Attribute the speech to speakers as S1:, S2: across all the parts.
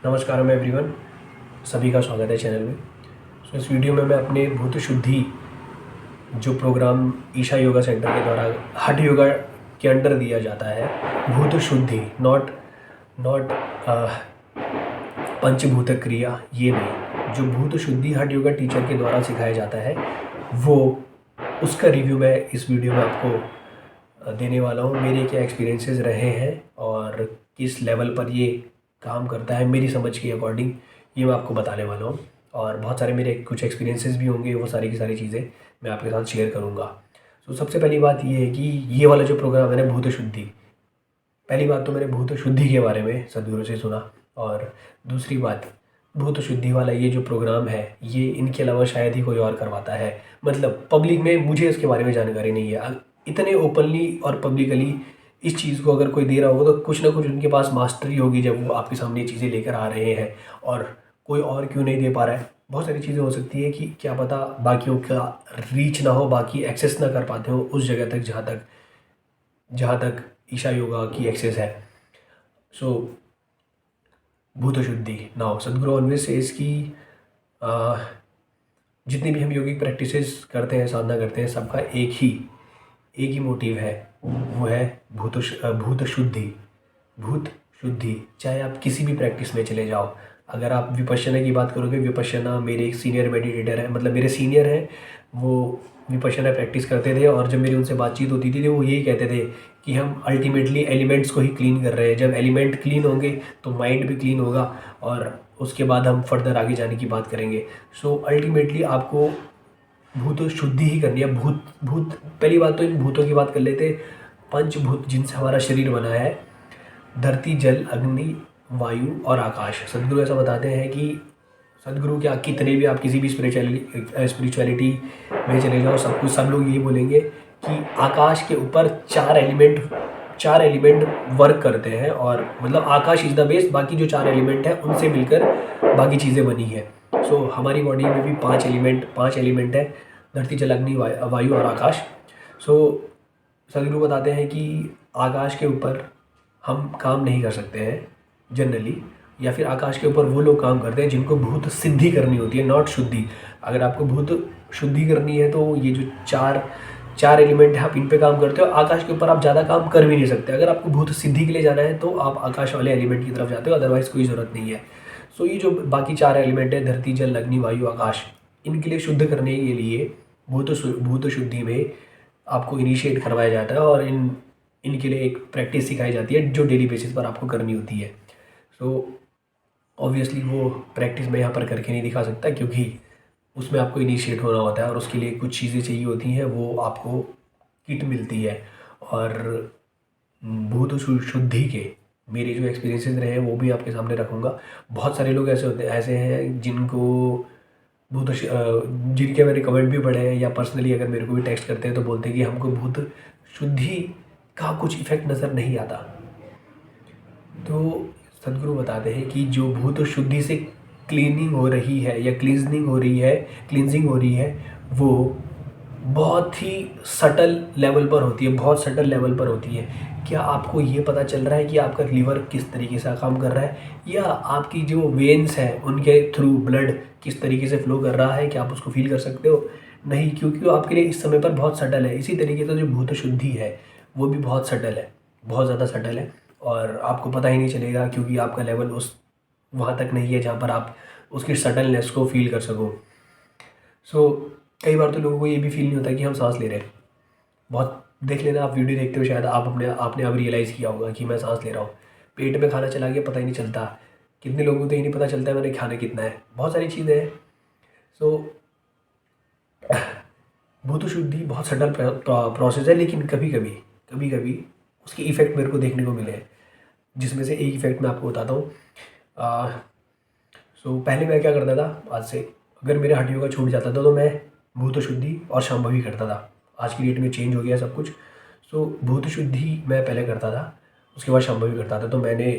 S1: नमस्कार एवरीवन, सभी का स्वागत है चैनल में। इस वीडियो में मैं अपने भूत शुद्धि जो प्रोग्राम ईशा योगा सेंटर के द्वारा हठ योगा के अंडर दिया जाता है, भूत शुद्धि नॉट नॉट पंचभूत क्रिया, ये नहीं, जो भूत शुद्धि हठ योगा टीचर के द्वारा सिखाया जाता है वो उसका रिव्यू मैं इस वीडियो में आपको देने वाला हूँ। मेरे क्या एक्सपीरियंसेस रहे हैं और किस लेवल पर ये काम करता है मेरी समझ के अकॉर्डिंग, ये मैं आपको बताने वाला हूँ। और बहुत सारे मेरे कुछ एक्सपीरियंसेस भी होंगे, वो सारी की सारी चीज़ें मैं आपके साथ शेयर करूँगा। तो सबसे पहली बात ये है कि ये वाला जो प्रोग्राम है ना, भूत शुद्धि, पहली बात तो मैंने भूत शुद्धि के बारे में सदगुरु से सुना, और दूसरी बात, भूत शुद्धि वाला ये जो प्रोग्राम है ये इनके अलावा शायद ही कोई और करवाता है। मतलब पब्लिक में मुझे इसके बारे में जानकारी नहीं है। इतने ओपनली और पब्लिकली इस चीज़ को अगर कोई दे रहा होगा तो कुछ ना कुछ उनके पास मास्टरी होगी जब वो आपके सामने ये चीज़ें लेकर आ रहे हैं, और कोई और क्यों नहीं दे पा रहा है। बहुत सारी चीज़ें हो सकती है कि क्या पता बाकियों का रीच ना हो, बाकी एक्सेस ना कर पाते हो उस जगह तक जहाँ तक ईशा योगा की एक्सेस है। सो भूत शुद्धि नाउ सदगुरु ऑलवेज सेज कि आ, जितनी भी हम योगिक प्रैक्टिसेस करते हैं, साधना करते हैं, सबका एक ही मोटिव है, वो है भूत शुद्धि। भूत शुद्धि, चाहे आप किसी भी प्रैक्टिस में चले जाओ। अगर आप विपश्यना की बात करोगे, विपश्यना मेरे एक सीनियर मेडिटेटर है, मतलब मेरे सीनियर हैं, वो विपश्यना प्रैक्टिस करते थे, और जब मेरी उनसे बातचीत होती थी तो वो यही कहते थे कि हम अल्टीमेटली एलिमेंट्स को ही क्लीन कर रहे हैं। जब एलिमेंट क्लीन होंगे तो माइंड भी क्लीन होगा, और उसके बाद हम फर्दर आगे जाने की बात करेंगे। सो अल्टीमेटली आपको भूत शुद्धि ही करनी है। भूत भूत पहली बात तो इन भूतों की बात कर लेते। पंचभूत जिनसे हमारा शरीर बना है, धरती, जल, अग्नि, वायु और आकाश। सदगुरु ऐसा बताते हैं कि सदगुरु क्या, कितने भी आप किसी भी स्पिरिचुअलिटी में चले जाओ, सब लोग ये बोलेंगे कि आकाश के ऊपर चार एलिमेंट वर्क करते हैं, और मतलब आकाश इज़ द बेस, बाकी जो चार एलिमेंट हैं उनसे मिलकर बाकी चीज़ें बनी है। सो हमारी बॉडी में भी पांच एलिमेंट है, धरती, जल, अग्नि, वायु और आकाश। सो सदगुरु बताते हैं कि आकाश के ऊपर हम काम नहीं कर सकते हैं जनरली, या फिर आकाश के ऊपर वो लोग काम करते हैं जिनको भूत सिद्धि करनी होती है, नॉट शुद्धि। अगर आपको भूत शुद्धि करनी है तो ये जो चार चार एलिमेंट है, आप इन पे काम करते हो। आकाश के ऊपर आप ज़्यादा काम कर भी नहीं सकते। अगर आपको भूत सिद्धि के लिए जाना है तो आप आकाश वाले एलिमेंट की तरफ जाते हो, अदरवाइज़ कोई ज़रूरत नहीं है। सो ये जो बाकी चार एलिमेंट है, धरती, जल, अग्नि, वायु, आकाश, इनके लिए शुद्ध करने के लिए भूत शुद्धि में आपको इनिशिएट करवाया जाता है, और इनके लिए एक प्रैक्टिस सिखाई जाती है जो डेली बेसिस पर आपको करनी होती है। सो ऑब्वियसली वो प्रैक्टिस मैं यहाँ पर करके नहीं दिखा सकता, क्योंकि उसमें आपको इनिशिएट होना होता है और उसके लिए कुछ चीज़ें चाहिए होती हैं, वो आपको किट मिलती है। और शुद्धि के मेरे जो एक्सपीरियंसेस रहे हैं वो भी आपके सामने रखूँगा। बहुत सारे लोग ऐसे हैं जिनको जिनके मैंने कमेंट भी पढ़े हैं, या पर्सनली अगर मेरे को भी टेक्स्ट करते हैं तो बोलते हैं कि हमको भूत शुद्धि का कुछ इफेक्ट नज़र नहीं आता। तो सदगुरु बताते हैं कि जो भूत शुद्धि से क्लीनिंग हो रही है या क्लींजिंग हो रही है, वो बहुत ही सटल लेवल पर होती है, बहुत सटल लेवल पर होती है। क्या आपको ये पता चल रहा है कि आपका लीवर किस तरीके से काम कर रहा है, या आपकी जो वेन्स हैं उनके थ्रू ब्लड किस तरीके से फ्लो कर रहा है, क्या आप उसको फील कर सकते हो? नहीं, क्योंकि वो आपके लिए इस समय पर बहुत सटल है। इसी तरीके से जो भूत शुद्धि है वो भी बहुत सटल है, बहुत ज़्यादा सटल है, और आपको पता ही नहीं चलेगा, क्योंकि आपका लेवल उस वहाँ तक नहीं है जहाँ पर आप उसकी सटलनेस को फील कर सको। सो कई बार तो लोगों को ये भी फील नहीं होता कि हम सांस ले रहे हैं। बहुत देख लेना, आप वीडियो देखते हो शायद आपने अब रियलाइज़ किया होगा कि मैं सांस ले रहा हूँ, पेट में खाना चला गया पता ही नहीं चलता। कितने लोगों को तो ये नहीं पता चलता है मैंने खाना कितना है। बहुत सारी चीज़ें हैं। सो भूत शुद्धि बहुत सटल प्रोसेस है, लेकिन कभी कभी उसके इफ़ेक्ट मेरे को देखने को मिले हैं, जिसमें से एक इफ़ेक्ट मैं आपको बताता हूँ। सो पहले मैं क्या करता था, आज से अगर मेरे हड्डियों का छूट जाता था तो मैं भूत शुद्धि और शांभवी करता था। आज की डेट में चेंज हो गया सब कुछ। सो भूत शुद्धि मैं पहले करता था, उसके बाद शांभवी करता था। तो मैंने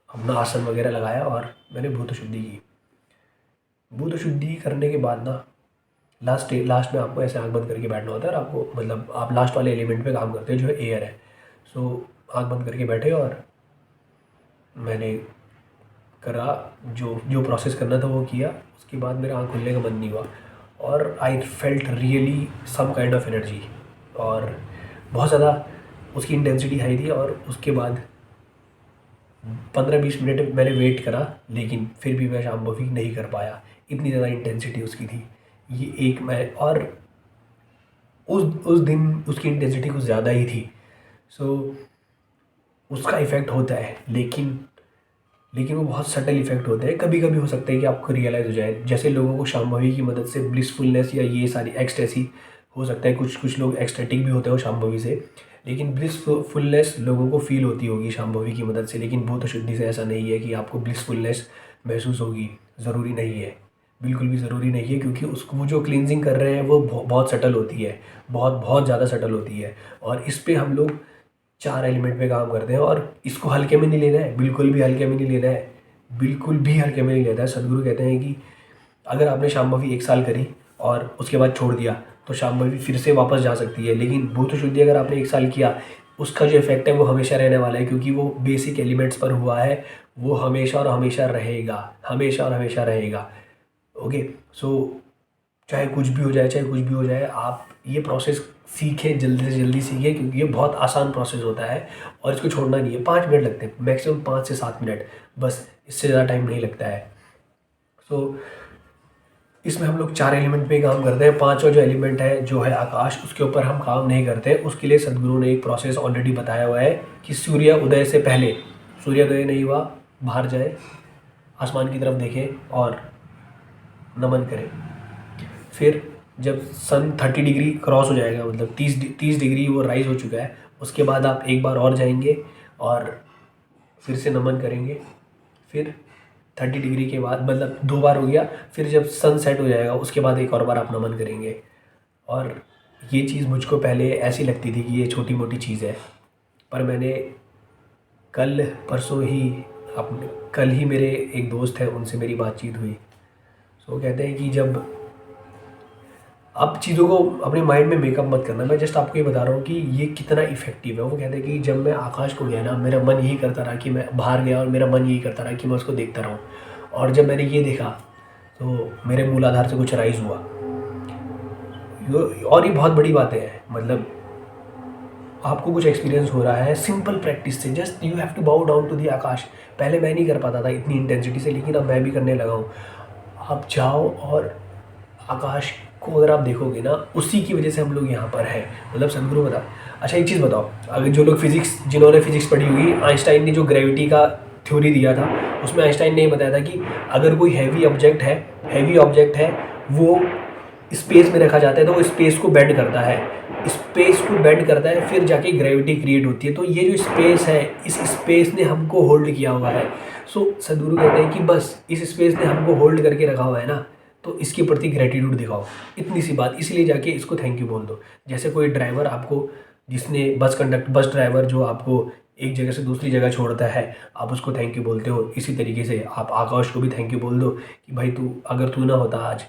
S1: अपना आसन वगैरह लगाया और मैंने भूत शुद्धि की। भूत शुद्धि करने के बाद ना लास्ट में आपको ऐसे आँख बंद करके बैठना होता है, और आपको मतलब आप लास्ट वाले एलिमेंट पे काम करते हैं जो है एयर है। सो आँख बंद करके बैठे और मैंने करा, जो जो प्रोसेस करना था वो किया। उसके बाद मेरा आँख खुलने का मन नहीं हुआ और I felt really some kind of energy, और बहुत ज़्यादा उसकी इंटेंसिटी हाई थी। और उसके बाद 15-20 मिनट मैंने वेट करा, लेकिन फिर भी मैं शाम्भवी नहीं कर पाया, इतनी ज़्यादा इंटेंसिटी उसकी थी। ये एक मैं और उस दिन उसकी इंटेंसिटी कुछ ज़्यादा ही थी। सो उसका इफ़ेक्ट होता है, लेकिन वो बहुत सटल इफ़ेक्ट होते हैं। कभी कभी हो सकता है कि आपको रियलाइज़ हो जाए, जैसे लोगों को शाम्भवी की मदद से ब्लिसफुलनेस या ये सारी एक्सटेसी हो सकता है। कुछ कुछ लोग एक्सटेटिक भी होते हो शाम्भवी से, लेकिन ब्लिसफुलनेस लोगों को फील होती होगी शाम्भवी की मदद से। लेकिन भूत शुद्धि से ऐसा नहीं है कि आपको ब्लिसफुलनेस महसूस होगी, ज़रूरी नहीं है, बिल्कुल भी ज़रूरी नहीं है। क्योंकि उसको वो जो क्लींजिंग कर रहे हैं वो बहुत सटल होती है, बहुत बहुत ज़्यादा सटल होती है। और इस पे हम लोग 4 एलिमेंट पे काम करते हैं, और इसको हल्के में नहीं लेना है, बिल्कुल भी हल्के में नहीं लेना है, बिल्कुल भी हल्के में नहीं लेना है। सदगुरु कहते हैं कि अगर आपने शाम्भवी 1 साल करी और उसके बाद छोड़ दिया तो शाम्भवी फिर से वापस जा सकती है, लेकिन भूत शुद्धि अगर आपने 1 साल किया, उसका जो इफेक्ट है वो हमेशा रहने वाला है, क्योंकि वो बेसिक एलिमेंट्स पर हुआ है। वो हमेशा और हमेशा रहेगा, हमेशा और हमेशा रहेगा। ओके। सो चाहे कुछ भी हो जाए, चाहे कुछ भी हो जाए, आप ये प्रोसेस सीखें, जल्दी से जल्दी सीखें, क्योंकि ये बहुत आसान प्रोसेस होता है और इसको छोड़ना नहीं है। 5 मिनट लगते हैं मैक्सिमम, 5 से 7 मिनट, बस, इससे ज़्यादा टाइम नहीं लगता है। सो इसमें हम लोग 4 एलिमेंट पे ही काम करते हैं। 5वां जो एलिमेंट है, जो है आकाश, उसके ऊपर हम काम नहीं करते। उसके लिए सदगुरु ने एक प्रोसेस ऑलरेडी बताया हुआ है कि सूर्य उदय से पहले, सूर्योदय नहीं हुआ, बाहर जाए, आसमान की तरफ देखें और नमन करें। फिर जब सन 30 डिग्री क्रॉस हो जाएगा, मतलब 30 डिग्री वो राइज हो चुका है, उसके बाद आप एक बार और जाएंगे और फिर से नमन करेंगे। फिर 30 डिग्री के बाद, मतलब 2 बार हो गया। फिर जब सन सेट हो जाएगा उसके बाद एक और बार आप नमन करेंगे। और ये चीज़ मुझको पहले ऐसी लगती थी कि ये छोटी मोटी चीज़ है, पर मैंने कल परसों ही अपने कल ही मेरे एक दोस्त है, उनसे मेरी बातचीत हुई। सो कहते हैं कि जब आप चीज़ों को अपने माइंड में मेकअप मत करना, मैं जस्ट आपको ये बता रहा हूँ कि ये कितना इफेक्टिव है। वो कहते हैं कि जब मैं आकाश को गया ना, मेरा मन यही करता रहा कि मैं बाहर गया, और मेरा मन यही करता रहा कि मैं उसको देखता रहूँ। और जब मैंने ये देखा तो मेरे मूलाधार से कुछ राइज हुआ। और ये बहुत बड़ी बातें हैं, मतलब आपको कुछ एक्सपीरियंस हो रहा है सिंपल प्रैक्टिस से। Just you have to bow down to the akash. पहले मैं नहीं कर पाता था इतनी इंटेंसिटी से, लेकिन अब मैं भी करने लगा हूँ। आप जाओ और आकाश को अगर आप देखोगे ना, उसी की वजह से हम लोग यहाँ पर हैं। मतलब सदगुरु बता। अच्छा एक चीज़ बताओ, अगर जो लोग जिन्होंने फिजिक्स पढ़ी हुई, आइंस्टाइन ने जो ग्रेविटी का थ्योरी दिया था, उसमें आइंस्टाइन ने ये बताया था कि अगर कोई हैवी ऑब्जेक्ट है, वो स्पेस में रखा जाता है तो वो स्पेस को बेंड करता है, फिर जाके ग्रेविटी क्रिएट होती है। तो ये जो स्पेस है, इस स्पेस ने हमको होल्ड किया हुआ है। सो सदगुरु कहते हैं कि बस इस स्पेस ने हमको होल्ड करके रखा हुआ है ना, तो इसके प्रति ग्रेटिट्यूड दिखाओ। इतनी सी बात, इसीलिए जाके इसको थैंक यू बोल दो। जैसे कोई ड्राइवर आपको, जिसने बस ड्राइवर जो आपको एक जगह से दूसरी जगह छोड़ता है, आप उसको थैंक यू बोलते हो। इसी तरीके से आप आकाश को भी थैंक यू बोल दो कि भाई अगर तू ना होता आज,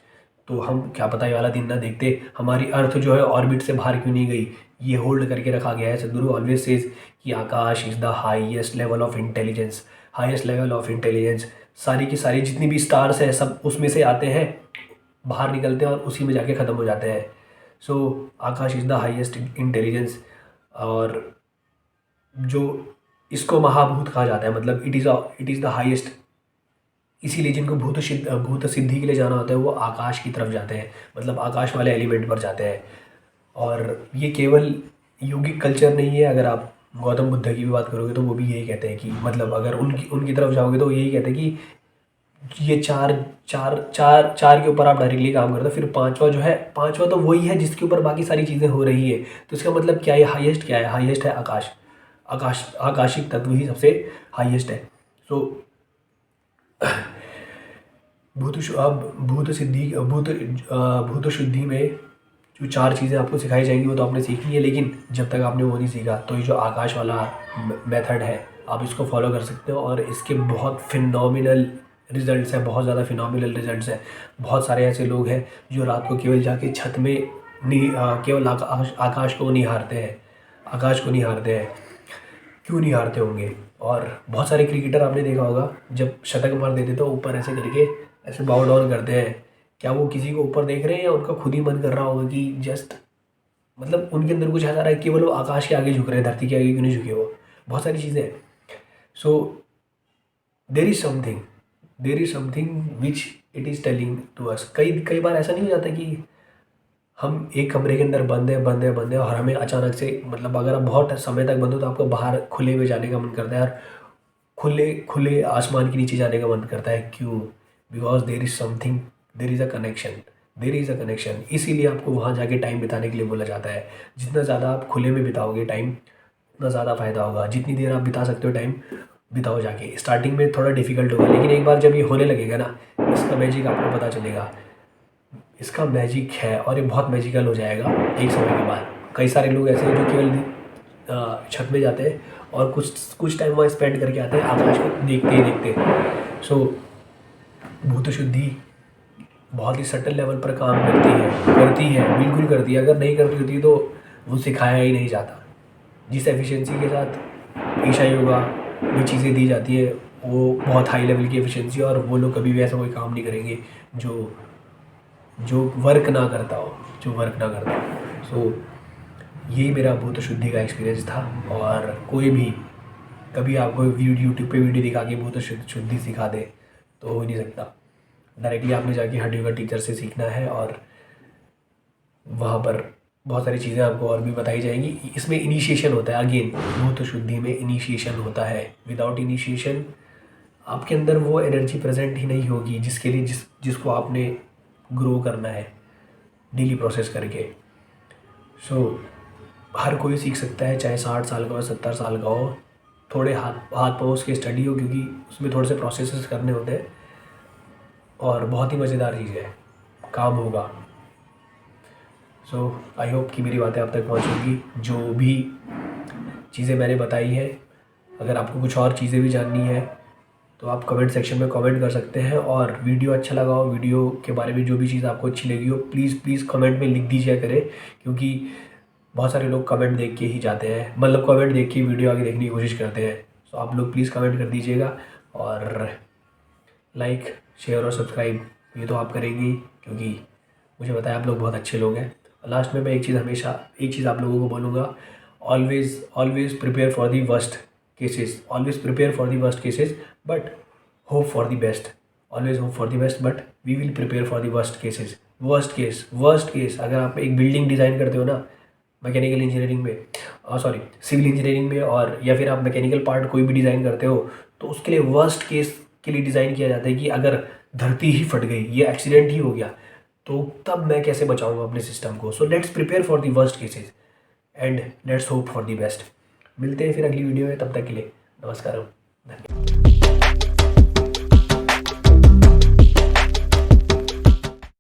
S1: तो हम क्या पता ये वाला दिन ना देखते, हमारी अर्थ जो है ऑर्बिट से बाहर क्यों नहीं गई। ये होल्ड करके रखा गया है। सदगुरु ऑलवेज सेज कि akash is the highest level of intelligence. सारी की सारी जितनी भी स्टार्स हैं, सब उसमें से आते हैं, बाहर निकलते हैं और उसी में जाके ख़त्म हो जाते हैं। सो आकाश इज़ द हाईएस्ट इंटेलिजेंस। और जो इसको महाभूत कहा जाता है, मतलब इट इज़ द हाईएस्ट। इसीलिए जिनको भूत सिद्धि के लिए जाना होता है, वो आकाश की तरफ जाते हैं, मतलब आकाश वाले एलिमेंट पर जाते हैं। और ये केवल योगिक कल्चर नहीं है। अगर आप गौतम बुद्ध की भी बात करोगे तो वो भी यही कहते हैं कि, मतलब अगर उनकी उनकी तरफ जाओगे तो यही कहते हैं कि ये चार चार चार चार के ऊपर आप डायरेक्टली काम करते हो। फिर पांचवा तो वही है जिसके ऊपर बाकी सारी चीज़ें हो रही है। तो इसका मतलब क्या है, हाईएस्ट क्या है? हाईएस्ट है आकाश। आकाशिक तत्व ही सबसे हाईएस्ट है। सो भूत शुद्धि में जो 4 चीज़ें आपको सिखाई जाएंगी वो तो आपने सीखी है, लेकिन जब तक आपने वो नहीं सीखा तो ये जो आकाश वाला मेथड है, आप इसको फॉलो कर सकते हो। और इसके बहुत फिनोमिनल रिजल्ट्स हैं, बहुत ज़्यादा फिनोमिनल रिजल्ट्स हैं। बहुत सारे ऐसे लोग हैं जो रात को केवल जाके छत में केवल आकाश को निहारते हैं, क्यों नहीं हारते होंगे। और बहुत सारे क्रिकेटर आपने देखा होगा, जब शतक मार देते तो ऊपर ऐसे करके ऐसे बाउ डाउन करते हैं। क्या वो किसी को ऊपर देख रहे हैं या उनका खुद ही मन कर रहा होगा कि जस्ट मतलब उनके अंदर कुछ ऐसा रहा है कि वो लोग आकाश के आगे झुक रहे हैं, धरती के आगे क्यों नहीं झुके वो। बहुत सारी चीज़ें हैं। So there is something which it is telling to us. कई कई बार ऐसा नहीं हो जाता कि हम एक कमरे के अंदर बंद है और हमें अचानक से मतलब अगर आप बहुत समय तक बंद हो तो आपको बाहर खुले में जाने का मन करता है और खुले खुले आसमान के नीचे जाने का मन करता है। क्यों? Because there is something, there is a connection. इसीलिए आपको वहाँ जाके टाइम बिताने के लिए बोला जाता है। जितना ज़्यादा आप खुले में बिताओगे टाइम, उतना ज़्यादा फ़ायदा होगा। जितनी देर आप बिता सकते हो टाइम, बिताओ जाके। स्टार्टिंग में थोड़ा डिफिकल्ट होगा, लेकिन एक बार जब ये होने लगेगा ना, इसका मैजिक आपको पता चलेगा। इसका मैजिक है और ये बहुत मैजिकल हो जाएगा एक समय के बाद। कई सारे लोग ऐसे हैं जो केवल छत में जाते हैं और कुछ कुछ टाइम वहाँ स्पेंड करके आते हैं आकाश को देखते ही देखते। सो भूत शुद्धि बहुत ही सटल लेवल पर काम करती है, बिल्कुल करती है। अगर नहीं करती होती तो वो सिखाया ही नहीं जाता। जिस एफिशिएंसी के साथ ईशा योगा में चीज़ें दी जाती है, वो बहुत हाई लेवल की एफिशिएंसी, और वो लोग कभी भी ऐसा कोई काम नहीं करेंगे जो जो वर्क ना करता हो। सो यही मेरा भूत शुद्धि का एक्सपीरियंस था। और कोई भी कभी आपको यूट्यूब पे वीडियो दिखा के भूत शुद्धि सिखा दे तो हो ही नहीं सकता। डायरेक्टली आपने जाके हठ योगा टीचर से सीखना है और वहाँ पर बहुत सारी चीज़ें आपको और भी बताई जाएंगी। इसमें इनिशिएशन होता है। अगेन, भूत शुद्धि में इनिशिएशन होता है। विदाउट इनिशिएशन आपके अंदर वो एनर्जी प्रेजेंट ही नहीं होगी जिसके लिए जिसको आपने ग्रो करना है डेली प्रोसेस करके। सो हर कोई सीख सकता है, चाहे 60 साल का हो, 70 साल का हो। थोड़े हाथ पाँव उसके स्टडी हो, क्योंकि उसमें थोड़े से प्रोसेसेस करने होते हैं और बहुत ही मज़ेदार चीज़ है, काम होगा। सो आई होप कि मेरी बातें आप तक पहुँचेंगी। जो भी चीज़ें मैंने बताई हैं, अगर आपको कुछ और चीज़ें भी जाननी है तो आप कमेंट सेक्शन में कमेंट कर सकते हैं। और वीडियो अच्छा लगा हो, वीडियो के बारे में जो भी चीज़ आपको अच्छी लगी हो, प्लीज़ कमेंट में लिख दीजिए करें। क्योंकि बहुत सारे लोग कमेंट देख के ही जाते हैं, मतलब कमेंट देख के वीडियो आगे देखने की कोशिश करते हैं। तो आप लोग प्लीज़ कमेंट कर दीजिएगा। और लाइक, शेयर और सब्सक्राइब ये तो आप करेंगे, क्योंकि मुझे पता है आप लोग बहुत अच्छे लोग हैं। लास्ट में मैं एक चीज़ आप लोगों को बोलूँगा, always prepare for the worst cases, but hope for the best. Always hope for the best, but we will prepare for the worst cases. Worst case अगर आप एक बिल्डिंग डिज़ाइन करते हो ना, मैकेनिकल इंजीनियरिंग में, सिविल इंजीनियरिंग में, और या फिर आप मैकेनिकल पार्ट कोई भी डिज़ाइन करते हो, तो उसके लिए वर्स्ट केस के लिए डिज़ाइन किया जाता है कि अगर धरती ही फट गई, ये एक्सीडेंट ही हो गया, तो तब मैं कैसे बचाऊंगा अपने सिस्टम को। So let's prepare for the worst cases and let's hope for the best. मिलते हैं फिर अगली वीडियो में, तब तक के लिए नमस्कार।